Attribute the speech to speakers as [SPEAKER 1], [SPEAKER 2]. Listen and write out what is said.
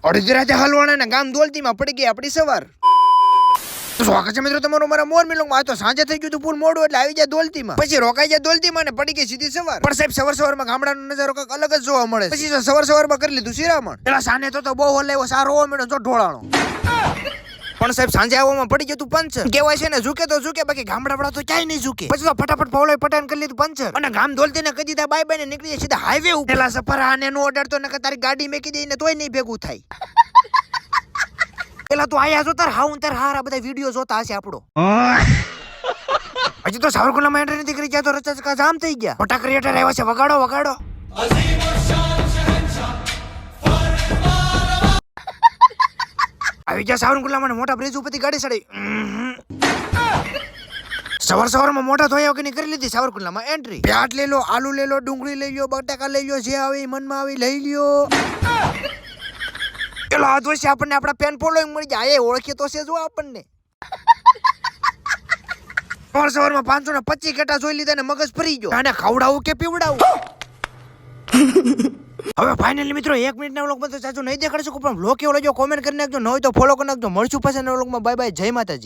[SPEAKER 1] અડધી રાતે હલવાણા ને ગામ દોલતીમાં પડી ગઈ આપણી સવાર. તો સ્વાગત છે મિત્રો તમારું મારા મોર મિલોંગમાં. આ તો સાંજે થઈ ગયું હતું પૂર મોડું એટલે આવી જાય દોલતીમાં, પછી રોકાઈ જાય દોલતીમાં ને પડી ગઈ સીધી સવાર. પણ સાહેબ સવારમાં ગામડાનો નજારો કંઈક અલગ જ જોવા મળે. પછી તો સવારમાં કરી લીધું શિરામણ. પેલા સાને તો બહુ હલાવ્યો, સારો હોવા મળ્યો જો ઢોળાણો. પણ સાહેબ સાંજે આવવામાં પડી ગયું તું પંચર. કહેવાય છે ને ઝૂકે તો ઝૂકે, બાકી ગામડાવાળા તો ક્યાંય નહીં ઝૂકે. પછી તો ફટાફટ પાવલોય પટાન કરી લીધું પંચર અને ગામ દોલતીને કહી દીધા બાય બાય ને નીકળી જાય સીધા હાઈવે ઉપર. પેલા સફર આને નો ઓર્ડર તો તારી ગાડી મેકી દઈને તોય નહીં ભેગું થાય. પેલા તો આયા જો તાર હાઉન તાર હારા બધા વિડિયો જોતા હશે આપણો. હજી તો સાવરકુંડલામાં એન્ટ્રી નથી કરી, ત્યાં તો રચા જામ થઈ ગયા. મોટા ક્રિએટર આવ્યા છે, વગાડો વગાડો. આવી ગયા સાવરકુંડલામાં મોટા બ્રિજ ઉપરથી ગાડી ચડી. સવારમાં મોટા ધોયા વગરની કરી લીધી સાવરકુંડલામાં એન્ટ્રી. પ્યાટ લઈ લો, આલુ લઈ લો, ડુંગળી લઈ લો, બટાકા લઈ લો, જે આવે મનમાં આવી લઈ લ્યો. પેલો આ દોષી આપણને આપણા પેન ફોલોઈંગ મળી જાય, એ ઓળખીએ તો છે જો આપણને. સવારમાં 525 કેટા જોઈ લીધા ને મગજ ફરી ગયો. આને ખવડાવું કે પીવડાવું? હવે ફાઇનલી મિત્રો 1 મિનિટના વ્લોગમાં તો ચાચું નહીં દેખાડી શકું, પણ વ્લોગ કેવો લાગ્યો કોમેન્ટ કરી નાખજો. ન હોય તો ફોલો કરી નાખજો. મળશું પાછા નવા વ્લોગમાં. બાય બાય, જય માતાજી.